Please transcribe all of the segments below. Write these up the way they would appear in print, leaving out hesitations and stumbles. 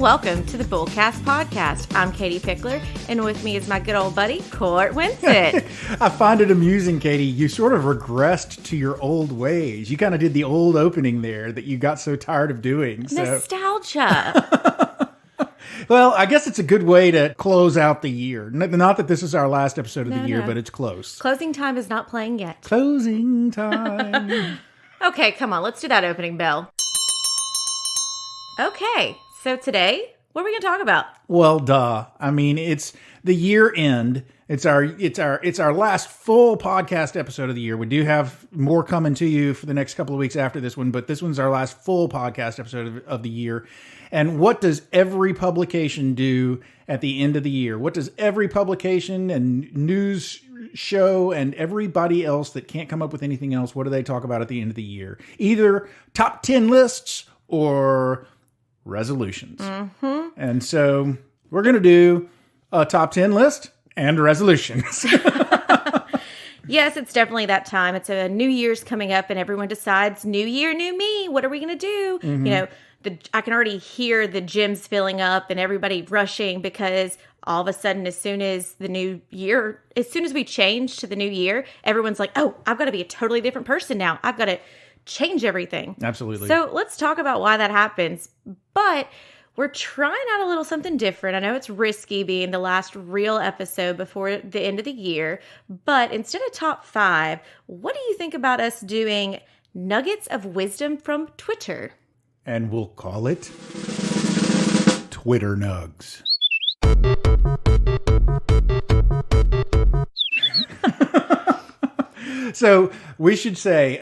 welcome to the Bullcast Podcast. I'm Katie Pickler, and with me is my good old buddy, Court Winsett. I find it amusing, Katie. You sort of regressed to your old ways. You kind of did the old opening there that you got so tired of doing. Nostalgia. Well, I guess it's a good way to close out the year. Not that this is our last episode of the year, but it's close. Closing time is not playing yet. Closing time. Okay, come on. Let's do that opening bell. Okay, so today, what are we going to talk about? Well, duh. I mean, it's the year end. It's our last full podcast episode of the year. We do have more coming to you for the next couple of weeks after this one, but this one's our last full podcast episode of the year. And what does every publication do at the end of the year? What does every publication and news show and everybody else that can't come up with anything else, what do they talk about at the end of the year? Either top 10 lists or resolutions. Mm-hmm. And so we're going to do a top 10 list and resolutions. Yes, it's definitely that time. It's a New Year's coming up and everyone decides, new year, new me. What are we going to do? Mm-hmm. You know, I can already hear the gyms filling up and everybody rushing because all of a sudden, as soon as we change to the new year, everyone's like, oh, I've got to be a totally different person now. I've got to change everything. Absolutely. So let's talk about why that happens. But we're trying out a little something different. I know it's risky being the last real episode before the end of the year, but instead of top 5, what do you think about us doing nuggets of wisdom from Twitter? And we'll call it Twitter Nugs. So we should say,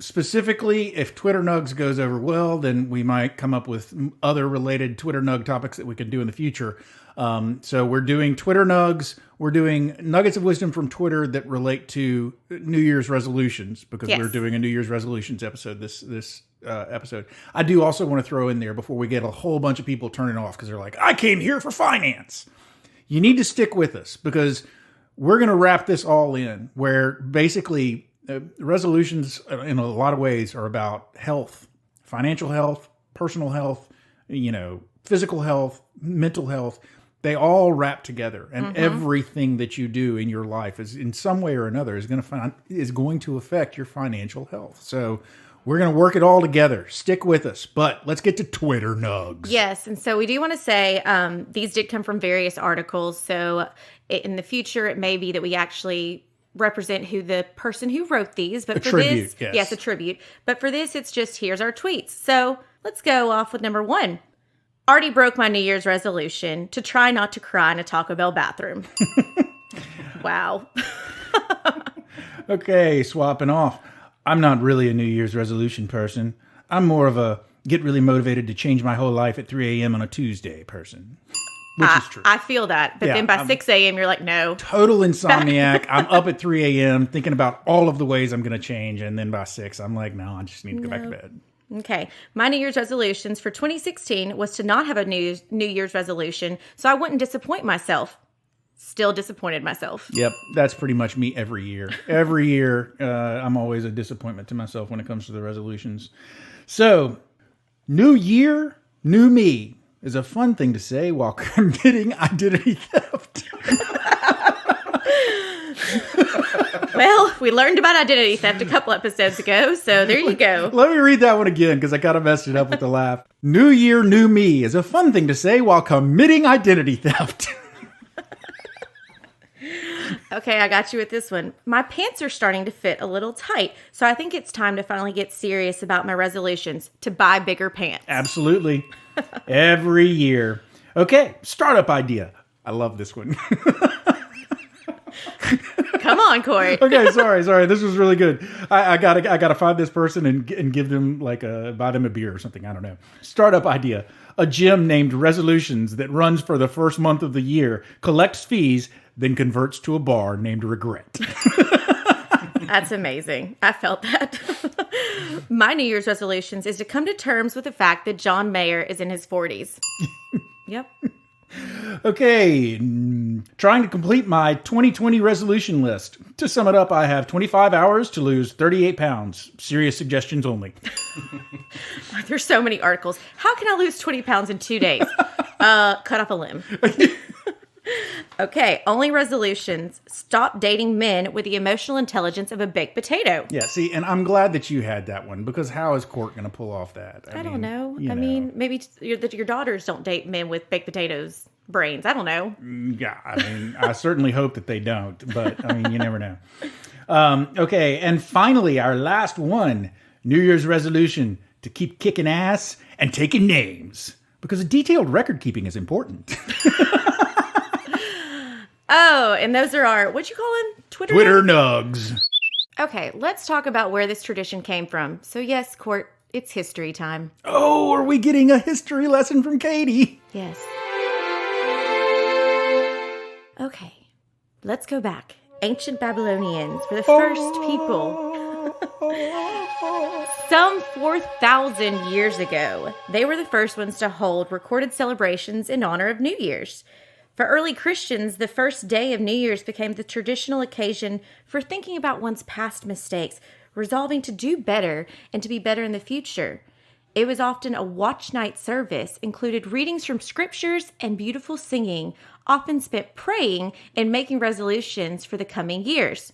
specifically, if Twitter Nugs goes over well, then we might come up with other related Twitter Nug topics that we can do in the future. So we're doing Twitter Nugs. We're doing nuggets of wisdom from Twitter that relate to New Year's resolutions, because we're doing a New Year's resolutions episode this episode. I do also want to throw in there, before we get a whole bunch of people turning off because they're like, I came here for finance. You need to stick with us, because we're going to wrap this all in, where basically resolutions in a lot of ways are about health, financial health, personal health, physical health, mental health. They all wrap together, and everything that you do in your life is, in some way or another, is going to affect your financial health. So we're going to work it all together. Stick with us. But let's get to Twitter Nugs. Yes. And so we do want to say these did come from various articles. So in the future, it may be that we actually represent who the person who wrote these. But for this, yes, a tribute. But for this, it's just, here's our tweets. So let's go off with number 1. Already broke my New Year's resolution to try not to cry in a Taco Bell bathroom. Wow. Okay, swapping off. I'm not really a New Year's resolution person. I'm more of a get really motivated to change my whole life at 3 a.m. on a Tuesday person. Which is true. I feel that. But then by 6 a.m., you're like, no. Total insomniac. I'm up at 3 a.m. thinking about all of the ways I'm going to change. And then by 6, I'm like, no, I just need to go back to bed. Okay. My New Year's resolutions for 2016 was to not have a New Year's resolution so I wouldn't disappoint myself. Still disappointed myself. Yep. That's pretty much me every year. Every year, I'm always a disappointment to myself when it comes to the resolutions. So, new year, new me is a fun thing to say while committing identity theft. Well, we learned about identity theft a couple episodes ago, so there you go. Let me read that one again, because I kind of messed it up with the laugh. New year, new me is a fun thing to say while committing identity theft. Okay, I got you with this one. My pants are starting to fit a little tight, so I think it's time to finally get serious about my resolutions to buy bigger pants. Absolutely. Every year. Okay, startup idea. I love this one. Come on, Court. Okay, sorry. This was really good. I gotta find this person and give them buy them a beer or something. I don't know. Startup idea. A gym named Resolutions that runs for the first month of the year, collects fees, then converts to a bar named Regret. That's amazing. I felt that. My New Year's resolutions is to come to terms with the fact that John Mayer is in his 40s. Yep. Okay, trying to complete my 2020 resolution list. To sum it up, I have 25 hours to lose 38 pounds. Serious suggestions only. There's so many articles. How can I lose 20 pounds in 2 days? Cut off a limb. Okay, only resolutions. Stop dating men with the emotional intelligence of a baked potato. Yeah, see, and I'm glad that you had that one, because how is Court going to pull off that? I don't know. I mean, maybe your daughters don't date men with baked potatoes brains. I don't know. Yeah, I mean, I certainly hope that they don't, but I mean, you never know. Okay, and finally, our last one, New Year's resolution to keep kicking ass and taking names, because detailed record keeping is important. Oh, and those are our, what'd you call them? Twitter nugs. Okay, let's talk about where this tradition came from. So yes, Court, it's history time. Oh, are we getting a history lesson from Katie? Yes. Okay, let's go back. Ancient Babylonians were the first people. Some 4,000 years ago, they were the first ones to hold recorded celebrations in honor of New Year's. For early Christians, the first day of New Year's became the traditional occasion for thinking about one's past mistakes, resolving to do better and to be better in the future. It was often a watch night service, included readings from scriptures and beautiful singing, often spent praying and making resolutions for the coming years.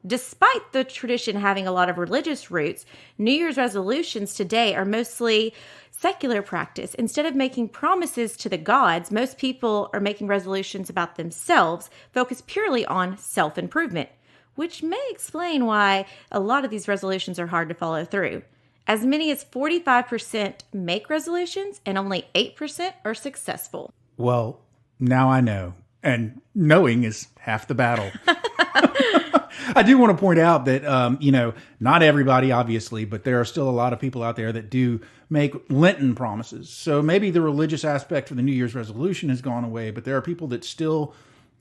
Despite the tradition having a lot of religious roots, New Year's resolutions today are mostly secular practice. Instead of making promises to the gods, most people are making resolutions about themselves, focused purely on self-improvement, which may explain why a lot of these resolutions are hard to follow through. As many as 45% make resolutions and only 8% are successful. Well, now I know. And knowing is half the battle. I do want to point out that, not everybody, obviously, but there are still a lot of people out there that do make Lenten promises. So maybe the religious aspect for the New Year's resolution has gone away, but there are people that still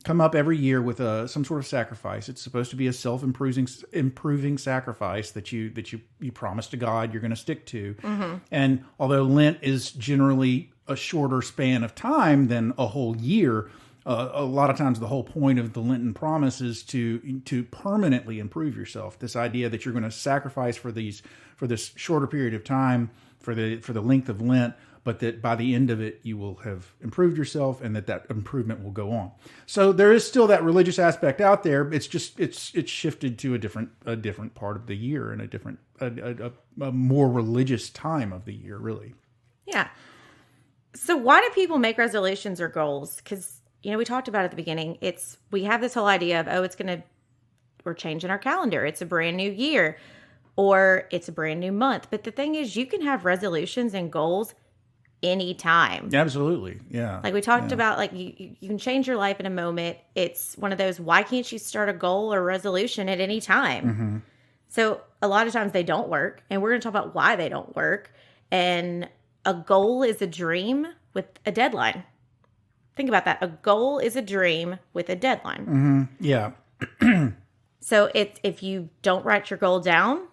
come up every year with some sort of sacrifice. It's supposed to be a self-improving sacrifice that you promise to God you're going to stick to. Mm-hmm. And although Lent is generally a shorter span of time than a whole year, a lot of times the whole point of the Lenten promise is to permanently improve yourself. This idea that you're going to sacrifice for this shorter period of time, for the length of Lent, but that by the end of it you will have improved yourself, and that improvement will go on. So there is still that religious aspect out there. It's just it's shifted to a different part of the year, and a more religious time of the year, really. Yeah. So why do people make resolutions or goals? Because we talked about at the beginning, we have this whole idea of, we're changing our calendar. It's a brand new year, or it's a brand new month. But the thing is, you can have resolutions and goals anytime. Absolutely. Yeah. Like we talked about, like you can change your life in a moment. It's one of those, why can't you start a goal or resolution at any time? Mm-hmm. So a lot of times they don't work, and we're going to talk about why they don't work. And a goal is a dream with a deadline. Think about that. A goal is a dream with a deadline. Mm-hmm. Yeah. So if you don't write your goal down,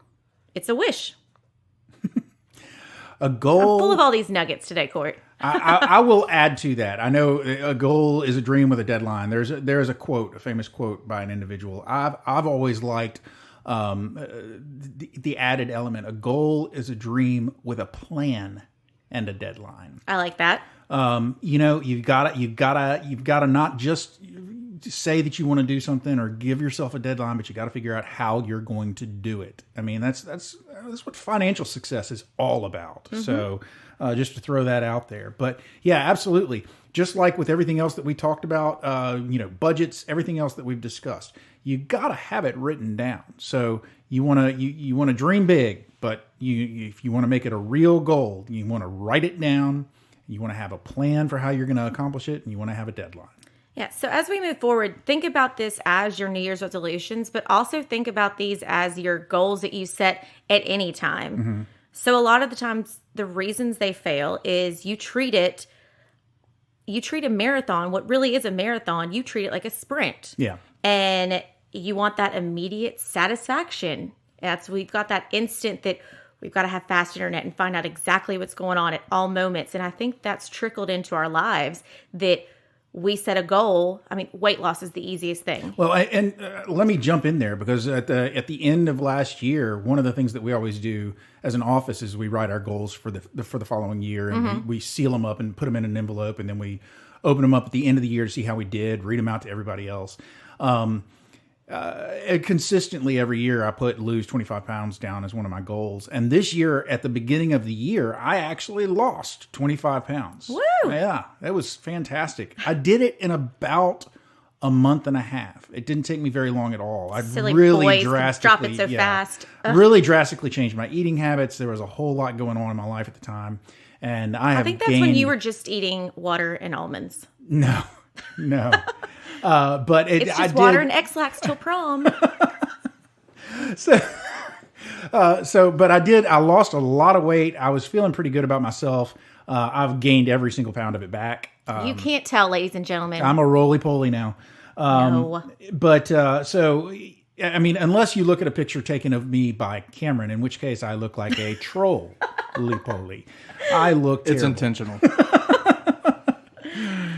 it's a wish. A goal. I'm full of all these nuggets today, Court. I will add to that. I know a goal is a dream with a deadline. There is a famous quote by an individual. I've always liked the added element. A goal is a dream with a plan and a deadline. I like that. You've got to not just say that you want to do something or give yourself a deadline, but you got to figure out how you're going to do it. I mean, that's what financial success is all about. Mm-hmm. So, just to throw that out there, but yeah, absolutely. Just like with everything else that we talked about, budgets, everything else that we've discussed, you got to have it written down. So you want to dream big, but if you want to make it a real goal, you want to write it down. You want to have a plan for how you're going to accomplish it, and you want to have a deadline. Yeah. So as we move forward, think about this as your New Year's resolutions, but also think about these as your goals that you set at any time. Mm-hmm. So a lot of the times, the reasons they fail is you treat a marathon, what really is a marathon, you treat it like a sprint. Yeah. And you want that immediate satisfaction. We've got that instant that we've got to have fast internet and find out exactly what's going on at all moments. And I think that's trickled into our lives, that we set a goal. I mean, weight loss is the easiest thing. Well, let me jump in there, because at the end of last year, one of the things that we always do as an office is we write our goals for the following year, and we seal them up and put them in an envelope, and then we open them up at the end of the year to see how we did, read them out to everybody else. Consistently every year I put lose 25 pounds down as one of my goals. And this year, at the beginning of the year, I actually lost 25 pounds. Woo! Yeah, that was fantastic. I did it in about a month and a half. It didn't take me very long at all. I really drastically drop it so fast. Really drastically changed my eating habits. There was a whole lot going on in my life at the time. And I think that's when you were just eating water and almonds. No. But it's just water and X-Lax till prom. But I lost a lot of weight. I was feeling pretty good about myself. I've gained every single pound of it back. You can't tell, ladies and gentlemen. I'm a roly-poly now. No. But, I mean, unless you look at a picture taken of me by Cameron, in which case I look like a troll-poly. I look terrible. It's intentional.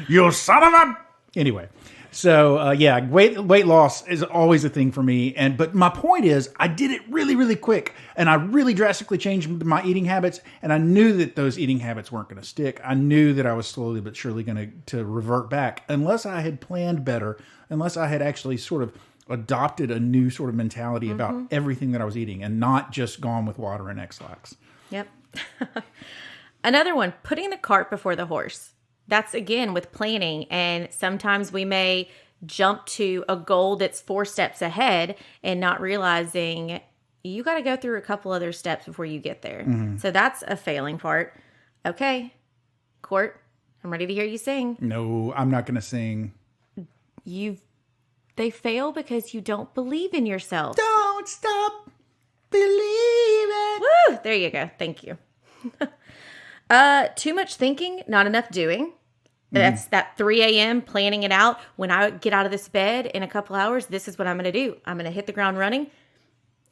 You son of a... Anyway. So, weight loss is always a thing for me. But my point is, I did it really, really quick. And I really drastically changed my eating habits. And I knew that those eating habits weren't going to stick. I knew that I was slowly but surely going to revert back. Unless I had planned better. Unless I had actually sort of adopted a new sort of mentality about everything that I was eating. And not just gone with water and X-Lax. Yep. Another one, putting the cart before the horse. That's, again, with planning. And sometimes we may jump to a goal that's 4 steps ahead and not realizing you got to go through a couple other steps before you get there. So that's a failing part. Okay, Court, I'm ready to hear you sing. No, I'm not going to sing. They fail because you don't believe in yourself. Don't stop believing. Woo! There you go. Thank you. Too much thinking, not enough doing. That's that 3 a.m. planning it out. When I get out of this bed in a couple hours, this is what I'm going to do. I'm going to hit the ground running.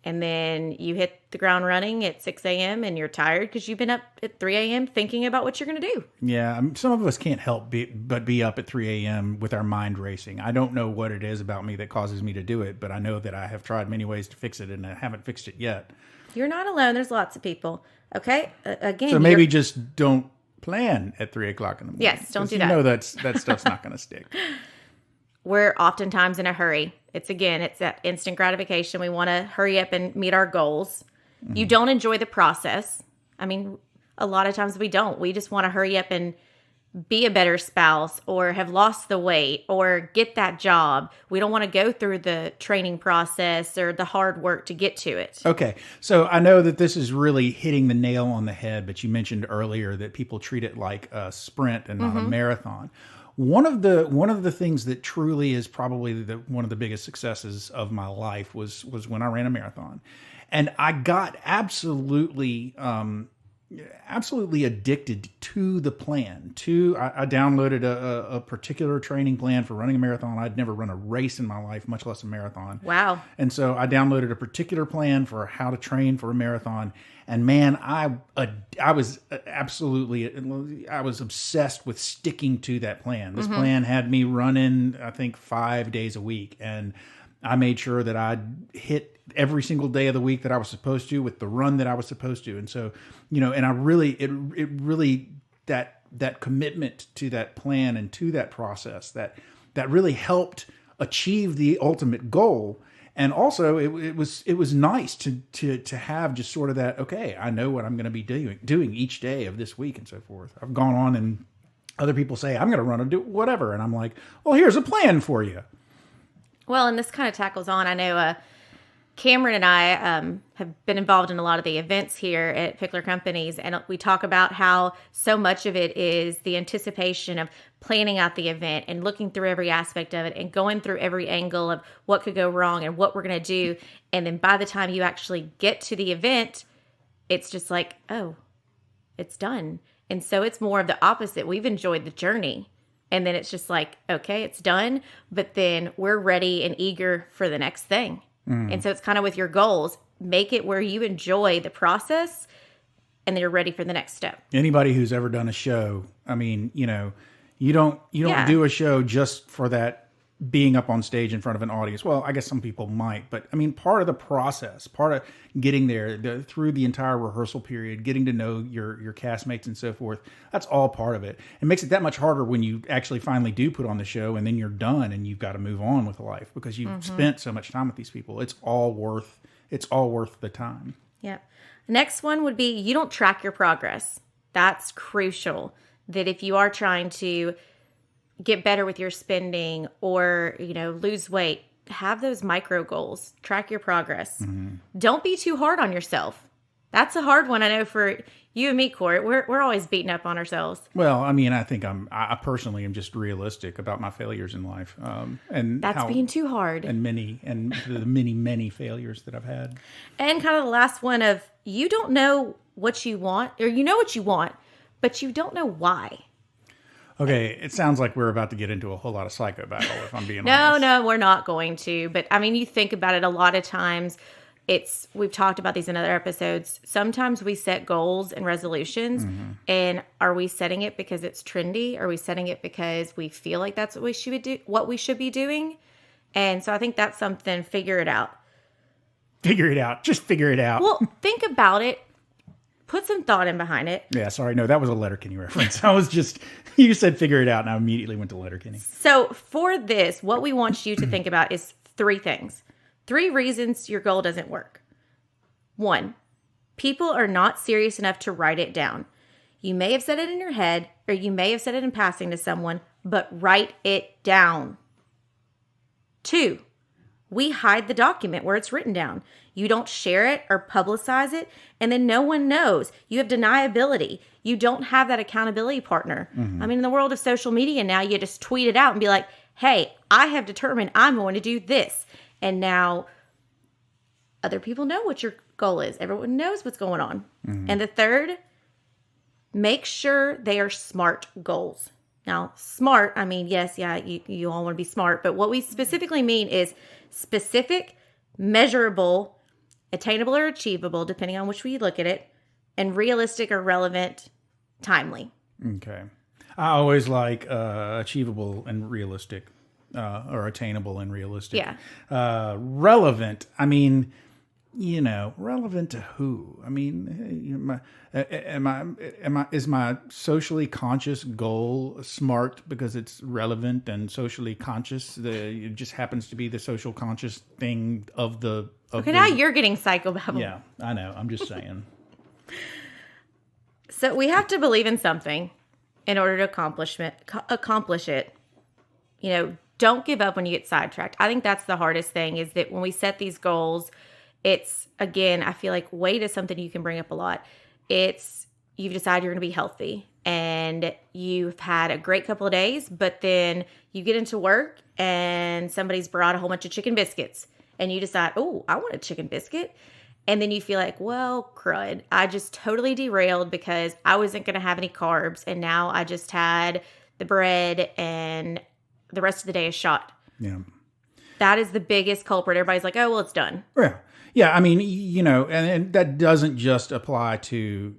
And then you hit the ground running at 6 a.m. and you're tired because you've been up at 3 a.m. thinking about what you're going to do. Yeah, some of us can't help but be up at 3 a.m. with our mind racing. I don't know what it is about me that causes me to do it, but I know that I have tried many ways to fix it and I haven't fixed it yet. You're not alone. There's lots of people. Okay? Again. So maybe just don't plan at 3 o'clock in the morning. Yes, don't do that. You know that stuff's not going to stick. We're oftentimes in a hurry. It's that instant gratification. We want to hurry up and meet our goals. You don't enjoy the process. I mean, a lot of times we don't. We just want to hurry up and be a better spouse or have lost the weight or get that job. We don't want to go through the training process or the hard work to get to it. Okay. So I know that this is really hitting the nail on the head, but you mentioned earlier that people treat it like a sprint and not a marathon. One of the things that truly is probably one of the biggest successes of my life was when I ran a marathon. And I got absolutely addicted to the plan. I downloaded a particular training plan for running a marathon. I'd never run a race in my life, much less a marathon. Wow. And so I downloaded a particular plan for how to train for a marathon. And man, I was obsessed with sticking to that plan. This plan had me running, I think, 5 days a week. And I made sure that I'd hit every single day of the week that I was supposed to with the run that I was supposed to. And so, and I really, it really, that commitment to that plan and to that process that really helped achieve the ultimate goal. And also it was nice to have just sort of that, okay, I know what I'm going to be doing each day of this week and so forth. I've gone on and other people say, I'm going to run and do whatever. And I'm like, well, here's a plan for you. Well, and this kind of tackles on, I know, Cameron and I have been involved in a lot of the events here at Pickler Companies, and we talk about how so much of it is the anticipation of planning out the event and looking through every aspect of it and going through every angle of what could go wrong and what we're going to do. And then by the time you actually get to the event, it's just like, oh, it's done. And so it's more of the opposite. We've enjoyed the journey. And then it's just like, okay, it's done. But then we're ready and eager for the next thing. And so it's kind of with your goals, make it where you enjoy the process and then you're ready for the next step. Anybody who's ever done a show, I mean, you You don't do a show just for that being up on stage in front of an audience. Well, I guess some people might, but I mean, part of the process, part of getting there, through the entire rehearsal period, getting to know your castmates and so forth, that's all part of it. It makes it that much harder when you actually finally do put on the show and then you're done and you've got to move on with life because you've spent so much time with these people. It's all worth the time. Yeah. Next one would be you don't track your progress. That's crucial. That if you are trying to get better with your spending or, lose weight, have those micro goals, track your progress. Don't be too hard on yourself. That's a hard one. I know for you and me, Court, we're always beating up on ourselves. Well, I mean, I think I personally am just realistic about my failures in life. And that's being too hard. And the many failures that I've had. And kind of the last one of you don't know what you want, or you know what you want, but you don't know why. Okay, it sounds like we're about to get into a whole lot of psycho battle, if I'm being honest. No, we're not going to. But, I mean, you think about it a lot of times. We've talked about these in other episodes. Sometimes we set goals and resolutions, and are we setting it because it's trendy? Are we setting it because we feel like that's what we should be doing? And so I think that's something, figure it out. Figure it out. Just figure it out. Well, think about it. Put some thought in behind it. Yeah, sorry. No, that was a Letterkenny reference. You said figure it out, and I immediately went to Letterkenny. So for this, what we want you to think about is 3 things. 3 reasons your goal doesn't work. 1, people are not serious enough to write it down. You may have said it in your head, or you may have said it in passing to someone, but write it down. 2, we hide the document where it's written down. You don't share it or publicize it, and then no one knows. You have deniability. You don't have that accountability partner. I mean, in the world of social media now, you just tweet it out and be like, hey, I have determined I'm going to do this. And now other people know what your goal is. Everyone knows what's going on. And the 3rd, make sure they are SMART goals. Now, SMART, I mean, yes, yeah, you all want to be smart, but what we specifically mean is specific, measurable, attainable or achievable, depending on which way you look at it, and realistic or relevant, timely. Okay. I always like achievable and realistic, or attainable and realistic. Yeah. Relevant, I mean, relevant to who? I mean, is my socially conscious goal SMART because it's relevant and socially conscious? It just happens to be the social conscious thing of the. Now you're getting psychobabble. Yeah, I know. I'm just saying. So we have to believe in something in order to accomplish it. Don't give up when you get sidetracked. I think that's the hardest thing is that when we set these goals, it's, again, I feel like weight is something you can bring up a lot. It's you've decided you're going to be healthy and you've had a great couple of days, but then you get into work and somebody's brought a whole bunch of chicken biscuits and you decide, oh, I want a chicken biscuit. And then you feel like, well, crud, I just totally derailed because I wasn't going to have any carbs. And now I just had the bread and the rest of the day is shot. Yeah. That is the biggest culprit. Everybody's like, oh, well, it's done. Yeah. Yeah. I mean, and that doesn't just apply to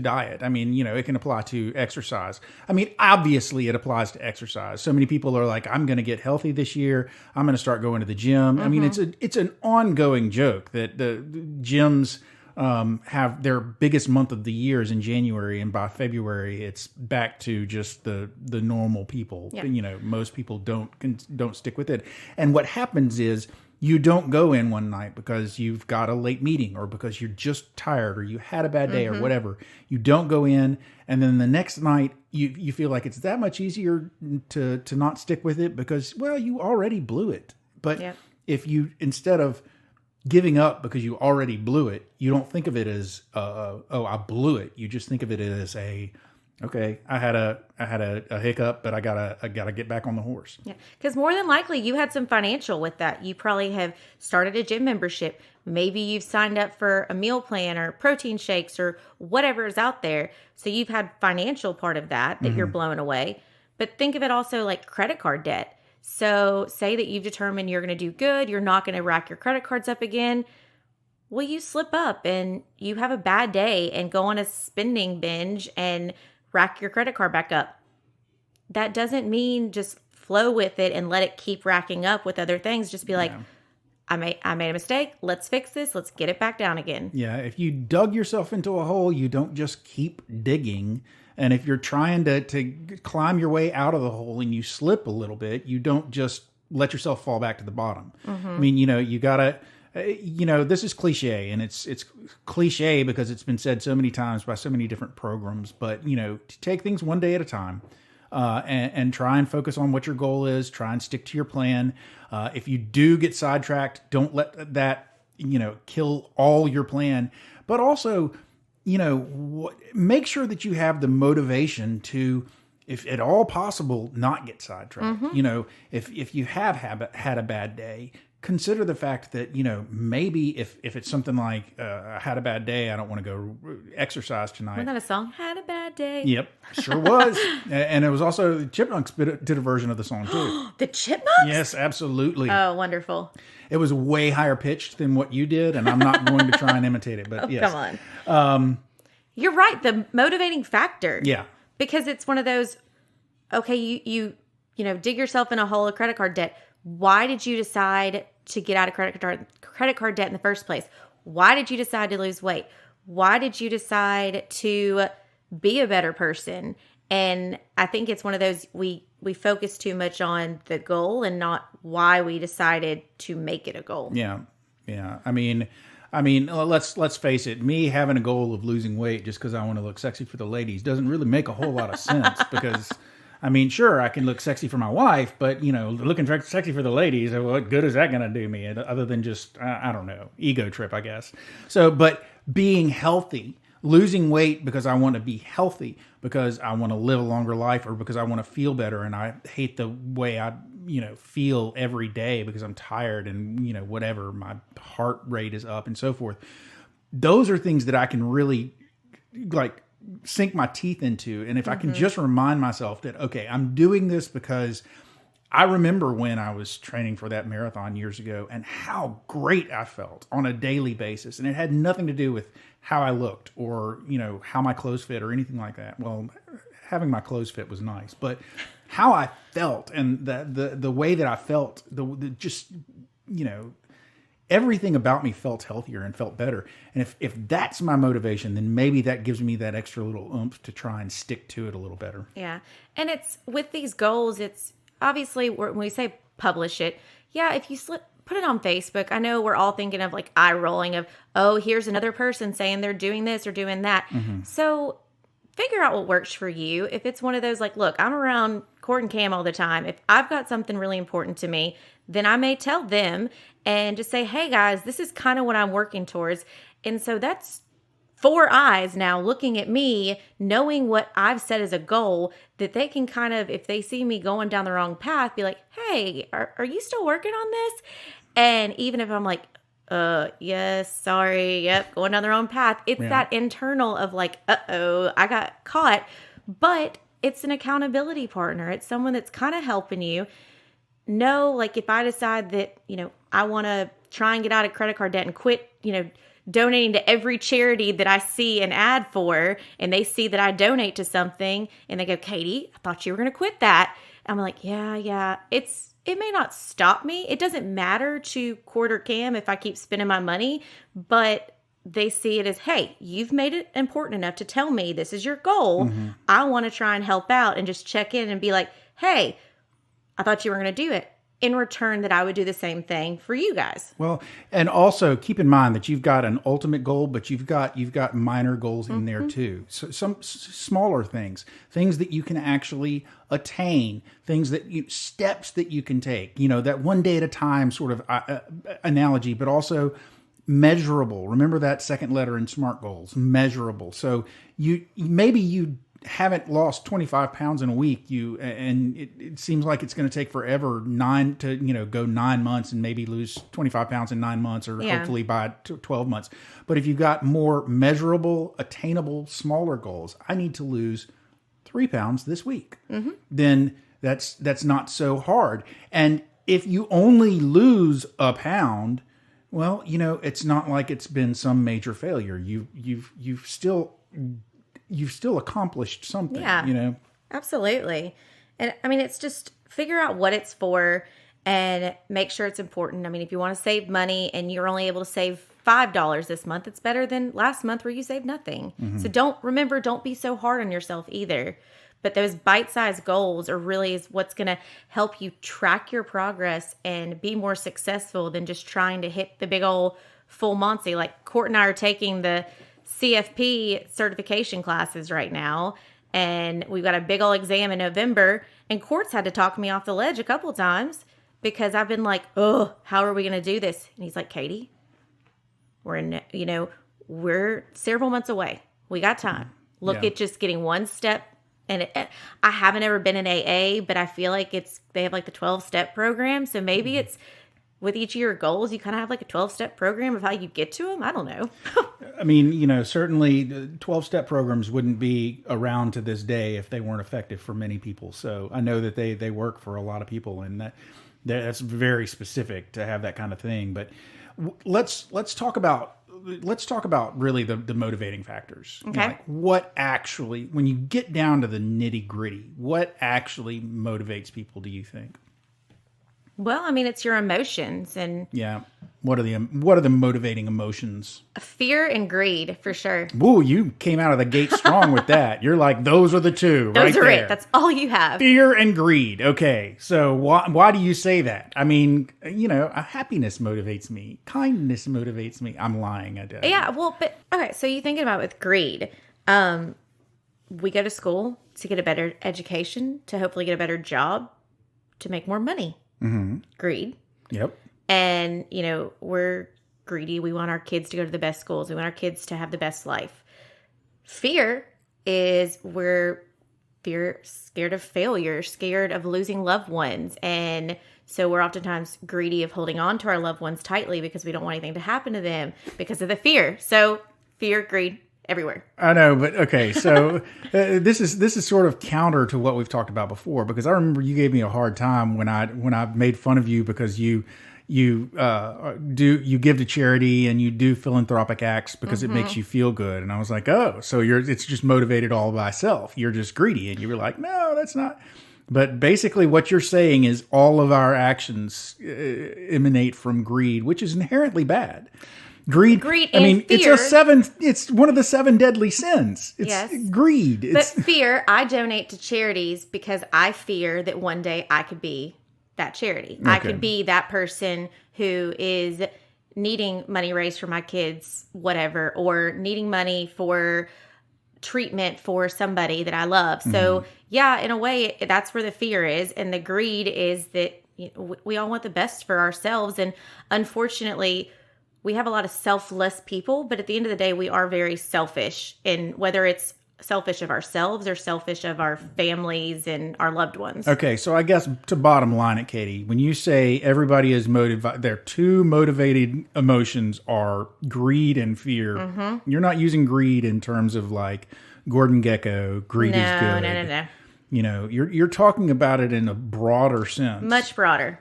diet. I mean, it can apply to exercise. I mean, obviously it applies to exercise. So many people are like, I'm going to get healthy this year. I'm going to start going to the gym. I mean, it's an ongoing joke that the gyms have their biggest month of the year is in January. And by February, it's back to just the normal people. Yeah. Most people don't stick with it. And what happens is, you don't go in one night because you've got a late meeting or because you're just tired or you had a bad day or whatever. You don't go in, and then the next night you feel like it's that much easier to not stick with it because, well, you already blew it. But if you, instead of giving up because you already blew it, you don't think of it as, oh, I blew it. You just think of it as okay, I had a hiccup, but I gotta get back on the horse. Yeah, because more than likely you had some financial with that. You probably have started a gym membership. Maybe you've signed up for a meal plan or protein shakes or whatever is out there. So you've had financial part of that you're blowing away. But think of it also like credit card debt. So say that you've determined you're going to do good. You're not going to rack your credit cards up again. Well, you slip up and you have a bad day and go on a spending binge and rack your credit card back up. That doesn't mean just flow with it and let it keep racking up with other things. Just be like, I made a mistake. Let's fix this. Let's get it back down again. Yeah, if you dug yourself into a hole, you don't just keep digging. And if you're trying to climb your way out of the hole and you slip a little bit, you don't just let yourself fall back to the bottom. I mean, you gotta, this is cliche, and it's cliche because it's been said so many times by so many different programs. But to take things one day at a time, and try and focus on what your goal is. Try and stick to your plan. If you do get sidetracked, don't let that kill all your plan. But also, make sure that you have the motivation to, if at all possible, not get sidetracked. If you have had a bad day, consider the fact that, maybe if it's something like, I had a bad day, I don't want to go exercise tonight. Wasn't that a song? Had a bad day. Yep, sure was. And it was also, the Chipmunks did a version of the song too. The Chipmunks? Yes, absolutely. Oh, wonderful. It was way higher pitched than what you did, and I'm not going to try and imitate it, but yes. Come on. You're right, the motivating factor. Yeah. Because it's one of those, okay, you dig yourself in a hole of credit card debt. Why did you decide to get out of credit card debt in the first place? Why did you decide to lose weight? Why did you decide to be a better person? And I think it's one of those, we focus too much on the goal and not why we decided to make it a goal. Yeah. Yeah. I mean, let's face it. Me having a goal of losing weight just because I want to look sexy for the ladies doesn't really make a whole lot of sense because, sure, I can look sexy for my wife, but, looking sexy for the ladies, what good is that going to do me other than just, I don't know, ego trip, I guess. So, but being healthy, losing weight because I want to be healthy, because I want to live a longer life, or because I want to feel better and I hate the way I, feel every day because I'm tired and, whatever, my heart rate is up and so forth. Those are things that I can really, sink my teeth into. And if I can just remind myself that, okay, I'm doing this because I remember when I was training for that marathon years ago and how great I felt on a daily basis. And it had nothing to do with how I looked or, how my clothes fit or anything like that. Well, having my clothes fit was nice, but how I felt and the way that I felt, everything about me felt healthier and felt better. And if that's my motivation, then maybe that gives me that extra little oomph to try and stick to it a little better. Yeah. And it's with these goals, it's obviously when we say publish it. Yeah. If you put it on Facebook, I know we're all thinking of like eye rolling of, oh, here's another person saying they're doing this or doing that. So figure out what works for you. If it's one of those like, look, I'm around Court and Cam all the time. If I've got something really important to me, then I may tell them and just say, hey guys, this is kind of what I'm working towards. And so that's 4 eyes now looking at me, knowing what I've set as a goal, that they can kind of, if they see me going down the wrong path, be like, hey, are you still working on this? And even if I'm like, yes, sorry, yep, going down the wrong path. It's that internal of like, uh-oh, I got caught. But it's an accountability partner. It's someone that's kind of helping you. No, like if I decide that, I want to try and get out of credit card debt and quit, donating to every charity that I see an ad for, and they see that I donate to something and they go, Katie, I thought you were going to quit that. I'm like, yeah, it may not stop me. It doesn't matter to Quarter Cam if I keep spending my money, but they see it as, hey, you've made it important enough to tell me this is your goal. I want to try and help out and just check in and be like, hey, I thought you were going to do it. In return, that I would do the same thing for you guys. Well, and also keep in mind that you've got an ultimate goal, but you've got minor goals in there too. So some smaller things that you can actually attain, steps that you can take. That one day at a time sort of analogy, but also measurable. Remember that second letter in SMART goals, measurable. So you haven't lost 25 pounds in a week, and it seems like it's going to take forever go 9 months and maybe lose 25 pounds in 9 months, or hopefully by 12 months. But if you've got more measurable, attainable, smaller goals, I need to lose 3 pounds this week, then that's not so hard. And if you only lose a pound, well, it's not like it's been some major failure. You've still you've still accomplished something, Yeah, absolutely. And I mean, it's just figure out what it's for and make sure it's important. I mean, if you want to save money and you're only able to save $5 this month, it's better than last month where you saved nothing. So don't be so hard on yourself either. But those bite-sized goals are really is what's going to help you track your progress and be more successful than just trying to hit the big old full Monty. Like Court and I are taking the CFP certification classes right now, and we've got a big old exam in November, and Court's had to talk me off the ledge a couple times because I've been like, oh, how are we going to do this? And he's like, Katie, we're several months away. We got time. Look at just getting one step. And I haven't ever been in AA, but I feel like they have like the 12-step program. So maybe it's with each of your goals, you kind of have like a 12-step program of how you get to them. I don't know. I mean, certainly 12-step programs wouldn't be around to this day if they weren't effective for many people. So I know that they work for a lot of people, and that's very specific to have that kind of thing. But let's talk about really the motivating factors. Okay. Like what actually, when you get down to the nitty gritty, what actually motivates people, do you think? Well, I mean, it's your emotions and What are the motivating emotions? Fear and greed, for sure. Woo, you came out of the gate strong with that. You're like, those are the two. Those are there. it. That's all you have. Fear and greed. Okay, so why do you say that? I mean, happiness motivates me. Kindness motivates me. I'm lying. I do. Yeah, well, but okay. So you thinking about with greed? We go to school to get a better education, to hopefully get a better job, to make more money. Mm-hmm. Greed. Yep. And, we're greedy. We want our kids to go to the best schools. We want our kids to have the best life. Fear is we're scared of failure, scared of losing loved ones. And so we're oftentimes greedy of holding on to our loved ones tightly because we don't want anything to happen to them because of the fear. So fear, greed, everywhere. I know, but okay. So this is sort of counter to what we've talked about before, because I remember you gave me a hard time when I made fun of you because you give to charity and you do philanthropic acts because it makes you feel good. And I was like, oh, so it's just motivated all by itself. You're just greedy. And you were like, no, that's not. But basically what you're saying is all of our actions emanate from greed, which is inherently bad. Greed and fear. It's one of the 7 deadly sins. It's greed. But fear, I donate to charities because I fear that one day I could be that charity. Okay. I could be that person who is needing money raised for my kids, whatever, or needing money for treatment for somebody that I love. So in a way, that's where the fear is. And the greed is that we all want the best for ourselves. And unfortunately, we have a lot of selfless people, but at the end of the day, we are very selfish. And whether it's selfish of ourselves or selfish of our families and our loved ones. Okay, so I guess to bottom line it, Katie, when you say everybody is motivated, their 2 motivated emotions are greed and fear. You're not using greed in terms of like Gordon Gekko, greed is good. No. You're talking about it in a broader sense. Much broader.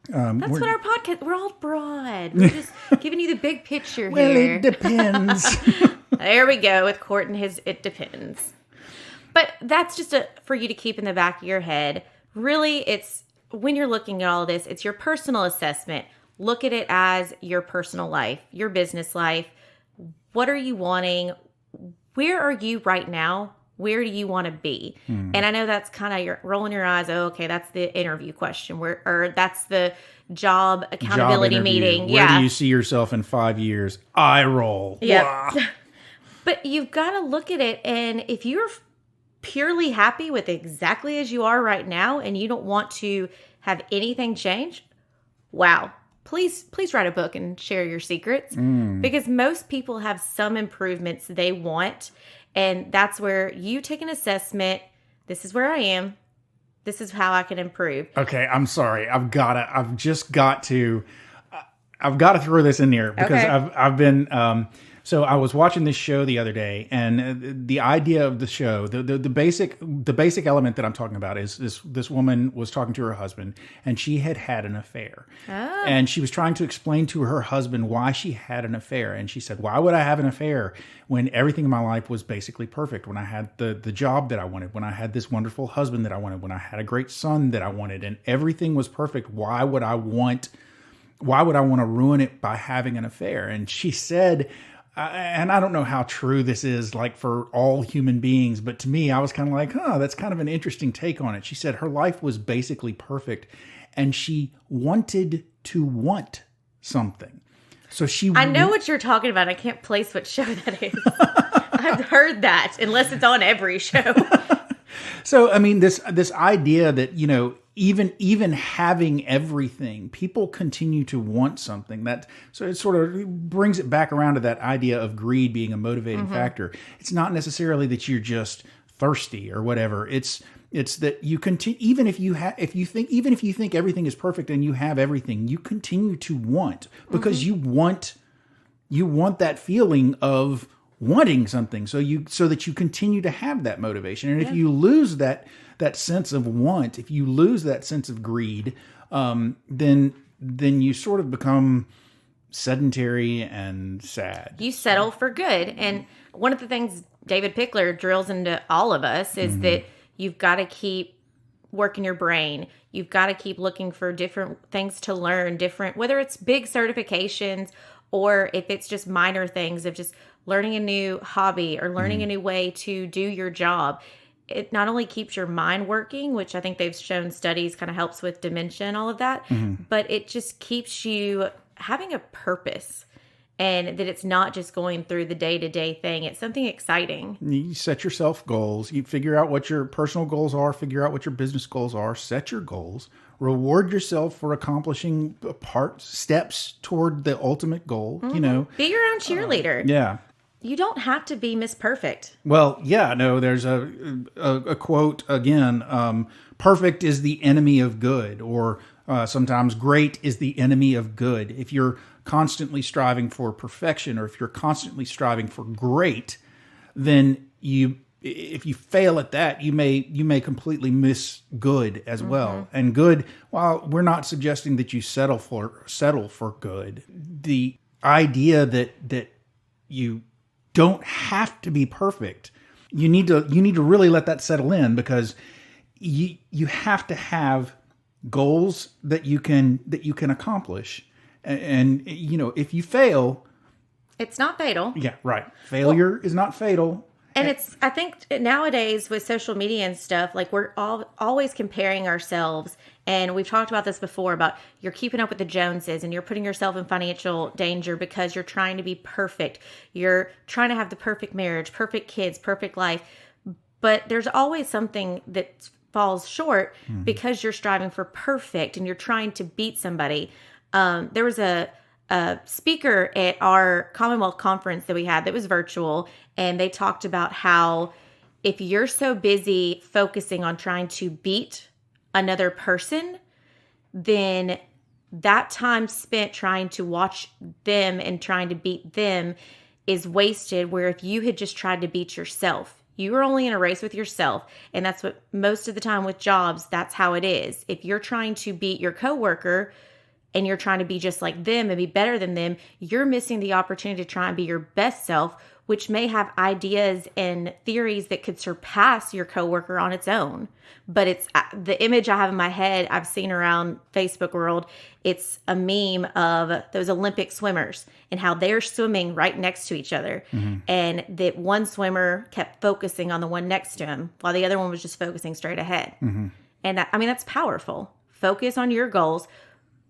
That's what our podcast, we're all broad. We're just giving you the big picture well, here. It depends. There we go with Court and his it depends. But that's just for you to keep in the back of your head. Really, it's when you're looking at all this, it's your personal assessment. Look at it as your personal life, your business life. What are you wanting? Where are you right now? Where do you want to be? And I know that's kind of you're rolling your eyes. Oh, okay, that's the interview question. Or that's the job accountability meeting. Where do you see yourself in 5 years? Eye roll. Yeah. But you've got to look at it. And if you're purely happy with exactly as you are right now and you don't want to have anything change, wow. Please write a book and share your secrets. Because most people have some improvements they want. And that's where you take an assessment. This is where I am. This is how I can improve. Okay, I'm sorry. I've got to throw this in here because I've been So I was watching this show the other day, and the idea of the show, the basic element that I'm talking about is this woman was talking to her husband, and she had an affair, and she was trying to explain to her husband why she had an affair, and she said, "Why would I have an affair when everything in my life was basically perfect? When I had the job that I wanted, when I had this wonderful husband that I wanted, when I had a great son that I wanted, and everything was perfect. Why would I want to ruin it by having an affair?" And she said, and I don't know how true this is, like for all human beings, but to me, I was kind of like, that's kind of an interesting take on it. She said her life was basically perfect, and she wanted to want something. So I know what you're talking about. I can't place what show that is. I've heard that, unless it's on every show. So, I mean, this idea that, even having everything, people continue to want something. So it sort of brings it back around to that idea of greed being a motivating factor. It's not necessarily that you're just thirsty or whatever. It's that you continue, even if you think everything is perfect and you have everything, you continue to want, because you want that feeling of wanting something, so that you continue to have that motivation. And if you lose that sense of want, if you lose that sense of greed, then you sort of become sedentary and sad. You settle for good. And one of the things David Pickler drills into all of us is that you've got to keep working your brain. You've got to keep looking for different things to learn, whether it's big certifications or if it's just minor things of just learning a new hobby or learning a new way to do your job. It not only keeps your mind working, which I think they've shown studies kind of helps with dementia and all of that, but it just keeps you having a purpose, and that it's not just going through the day-to-day thing. It's something exciting. You set yourself goals. You figure out what your personal goals are, figure out what your business goals are, set your goals, reward yourself for accomplishing steps toward the ultimate goal, Be your own cheerleader. Yeah. You don't have to be Miss Perfect. Well, yeah, no, there's a quote again, perfect is the enemy of good, or sometimes great is the enemy of good. If you're constantly striving for perfection, or if you're constantly striving for great, then if you fail at that, you may completely miss good as well. And good, while we're not suggesting that you settle for good, the idea that you don't have to be perfect. You need to really let that settle in, because you have to have goals that you can accomplish. And if you fail, it's not fatal. Yeah, right. Failure is not fatal. And I think nowadays with social media and stuff, like we're always comparing ourselves. And we've talked about this before about you're keeping up with the Joneses and you're putting yourself in financial danger because you're trying to be perfect. You're trying to have the perfect marriage, perfect kids, perfect life. But there's always something that falls short because you're striving for perfect and you're trying to beat somebody. There was a speaker at our Commonwealth conference that we had that was virtual, and they talked about how if you're so busy focusing on trying to beat another person, then that time spent trying to watch them and trying to beat them is wasted, where if you had just tried to beat yourself, you were only in a race with yourself. And that's what most of the time with jobs, that's how it is. If you're trying to beat your coworker and you're trying to be just like them and be better than them, you're missing the opportunity to try and be your best self, which may have ideas and theories that could surpass your coworker on its own. But it's the image I have in my head, I've seen around Facebook world, it's a meme of those Olympic swimmers and how they're swimming right next to each other. And that one swimmer kept focusing on the one next to him while the other one was just focusing straight ahead. And that's powerful. Focus on your goals.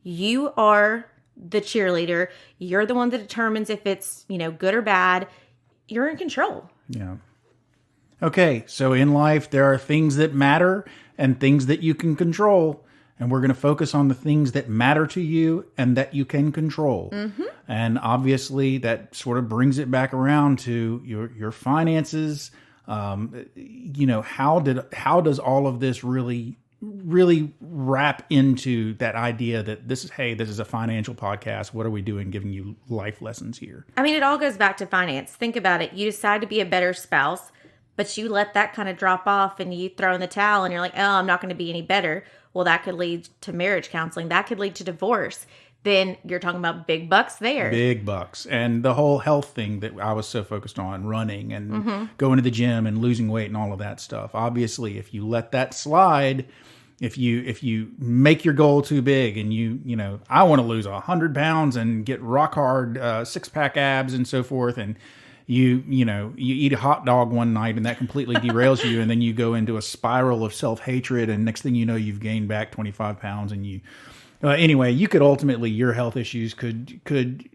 You are the cheerleader. You're the one that determines if it's, good or bad. You're in control. Yeah. Okay, so in life, there are things that matter and things that you can control. And we're going to focus on the things that matter to you and that you can control. And obviously, that sort of brings it back around to your finances. How does all of this really really wrap into that idea that this is a financial podcast. What are we doing? Giving you life lessons here. I mean, it all goes back to finance. Think about it. You decide to be a better spouse, but you let that kind of drop off and you throw in the towel and you're like, oh, I'm not going to be any better. Well, that could lead to marriage counseling. That could lead to divorce. Then you're talking about big bucks there. Big bucks. And the whole health thing that I was so focused on, running and going to the gym and losing weight and all of that stuff. Obviously, if you let that slide, if you make your goal too big and you know, I want to lose 100 pounds and get rock hard 6-pack abs and so forth, and you eat a hot dog one night and that completely derails you, and then you go into a spiral of self-hatred, and next thing you know, you've gained back 25 pounds and you... anyway, you could ultimately, your health issues could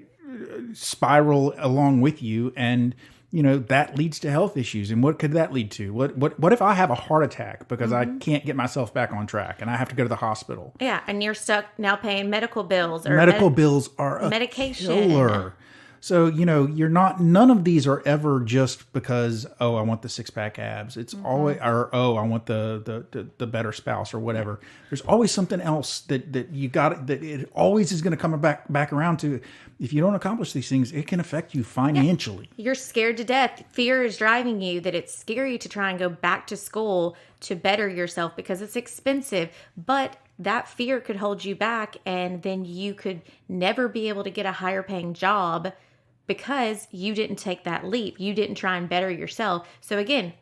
spiral along with you, and that leads to health issues. And what could that lead to? What if I have a heart attack because I can't get myself back on track and I have to go to the hospital? Yeah, and you're stuck now paying medical bills or medical bills are a medication killer. So, you're not, none of these are ever just because, oh, I want the 6-pack abs. It's always, or, oh, I want the better spouse or whatever. There's always something else that you got, that it always is going to come back around to. If you don't accomplish these things, it can affect you financially. Yeah. You're scared to death. Fear is driving you that it's scary to try and go back to school to better yourself because it's expensive. But that fear could hold you back, and then you could never be able to get a higher paying job because you didn't take that leap. You didn't try and better yourself. So again,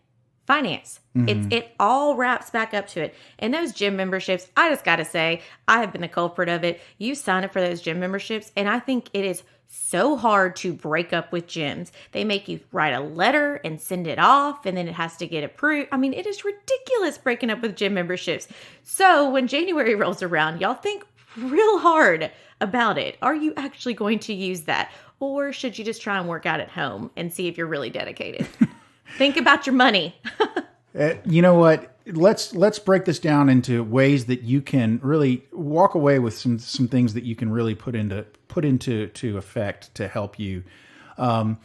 finance. It all wraps back up to it. And those gym memberships, I just got to say, I have been the culprit of it. You sign up for those gym memberships, and I think it is so hard to break up with gyms. They make you write a letter and send it off, and then it has to get approved. I mean, it is ridiculous breaking up with gym memberships. So when January rolls around, y'all think real hard about it. Are you actually going to use that? Or should you just try and work out at home and see if you're really dedicated? Think about your money. You know what? Let's break this down into ways that you can really walk away with some things that you can really put into effect to help you. One,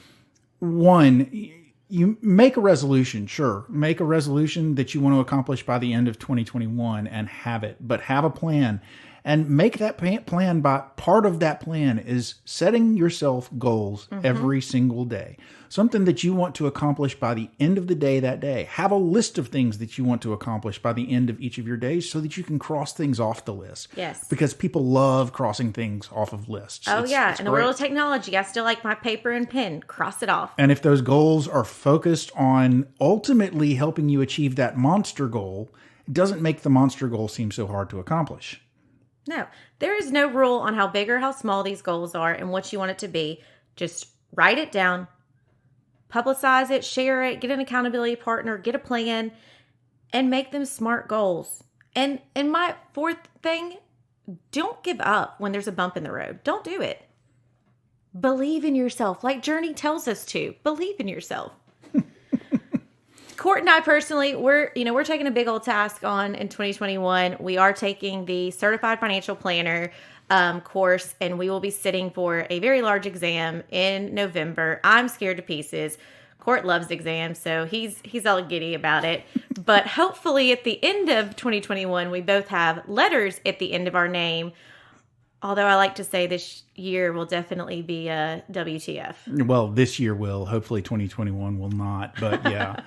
you make a resolution. Sure, make a resolution that you want to accomplish by the end of 2021 and have it, but have a plan. And make that plan. By part of that plan is setting yourself goals every single day. Something that you want to accomplish by the end of the day that day. Have a list of things that you want to accomplish by the end of each of your days so that you can cross things off the list. Yes. Because people love crossing things off of lists. Oh, it's in the world of technology, I still like my paper and pen. Cross it off. And if those goals are focused on ultimately helping you achieve that monster goal, it doesn't make the monster goal seem so hard to accomplish. No, there is no rule on how big or how small these goals are and what you want it to be. Just write it down, publicize it, share it, get an accountability partner, get a plan, and make them smart goals. And my fourth thing, don't give up when there's a bump in the road. Don't do it. Believe in yourself, like Journey tells us to. Believe in yourself. Court and I personally, we're taking a big old task on in 2021. We are taking the Certified Financial Planner course, and we will be sitting for a very large exam in November. I'm scared to pieces. Court loves exams, so he's all giddy about it. But hopefully at the end of 2021, we both have letters at the end of our name. Although I like to say this year will definitely be a WTF. Well, this year will. Hopefully 2021 will not. But yeah.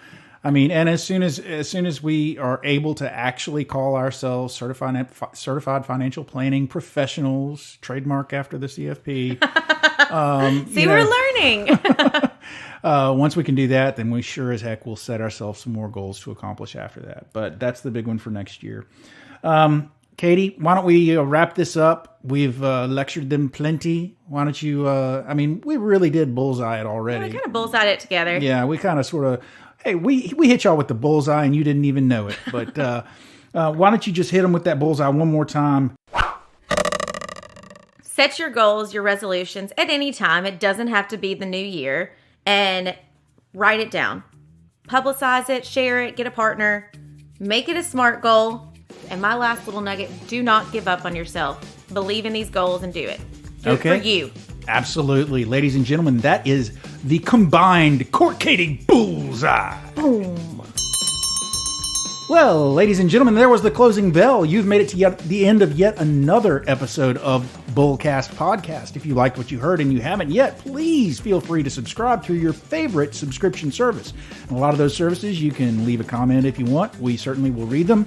I mean, and as soon as we are able to actually call ourselves certified financial planning professionals, trademark after the CFP. See, we're learning. Once we can do that, then we sure as heck will set ourselves some more goals to accomplish after that. But that's the big one for next year. Katie, why don't we wrap this up? We've lectured them plenty. Why don't you, we really did bullseye it already. Yeah, we kind of bullseyed it together. Yeah, we kind of sort of, hey, we hit y'all with the bullseye and you didn't even know it. But why don't you just hit them with that bullseye one more time? Set your goals, your resolutions at any time. It doesn't have to be the new year. And write it down. Publicize it, share it, get a partner. Make it a SMART goal. And my last little nugget, do not give up on yourself. Believe in these goals and do it. Do it for you. Absolutely. Ladies and gentlemen, that is the combined Court Katie Bullseye. Boom. Well, ladies and gentlemen, there was the closing bell. You've made it to the end of yet another episode of Bullcast Podcast. If you liked what you heard and you haven't yet, please feel free to subscribe through your favorite subscription service. And a lot of those services, you can leave a comment if you want. We certainly will read them.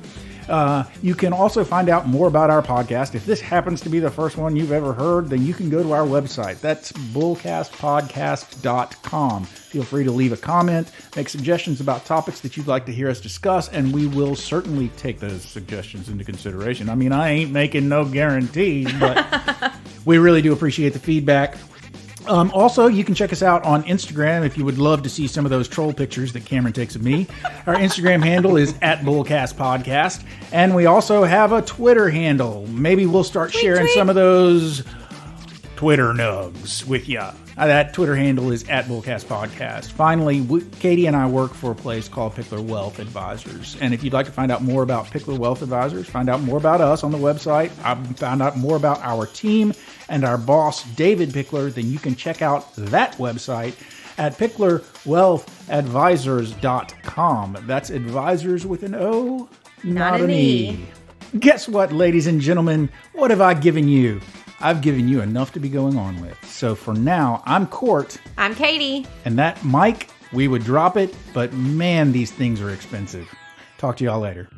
You can also find out more about our podcast. If this happens to be the first one you've ever heard, then you can go to our website. That's bullcastpodcast.com. Feel free to leave a comment, make suggestions about topics that you'd like to hear us discuss, and we will certainly take those suggestions into consideration. I mean, I ain't making no guarantees, but we really do appreciate the feedback. Also, you can check us out on Instagram if you would love to see some of those troll pictures that Cameron takes of me. Our Instagram handle is @BullcastPodcast, and we also have a Twitter handle. Maybe we'll start sharing some of those Twitter nugs with ya. That Twitter handle is @BullcastPodcast. Finally, Katie and I work for a place called Pickler Wealth Advisors. And if you'd like to find out more about Pickler Wealth Advisors, find out more about us on the website, find out more about our team and our boss, David Pickler, then you can check out that website at picklerwealthadvisors.com. That's advisors with an O, not an E. Guess what, ladies and gentlemen? What have I given you? I've given you enough to be going on with. So for now, I'm Court. I'm Katie. And that mic, we would drop it, but man, these things are expensive. Talk to y'all later.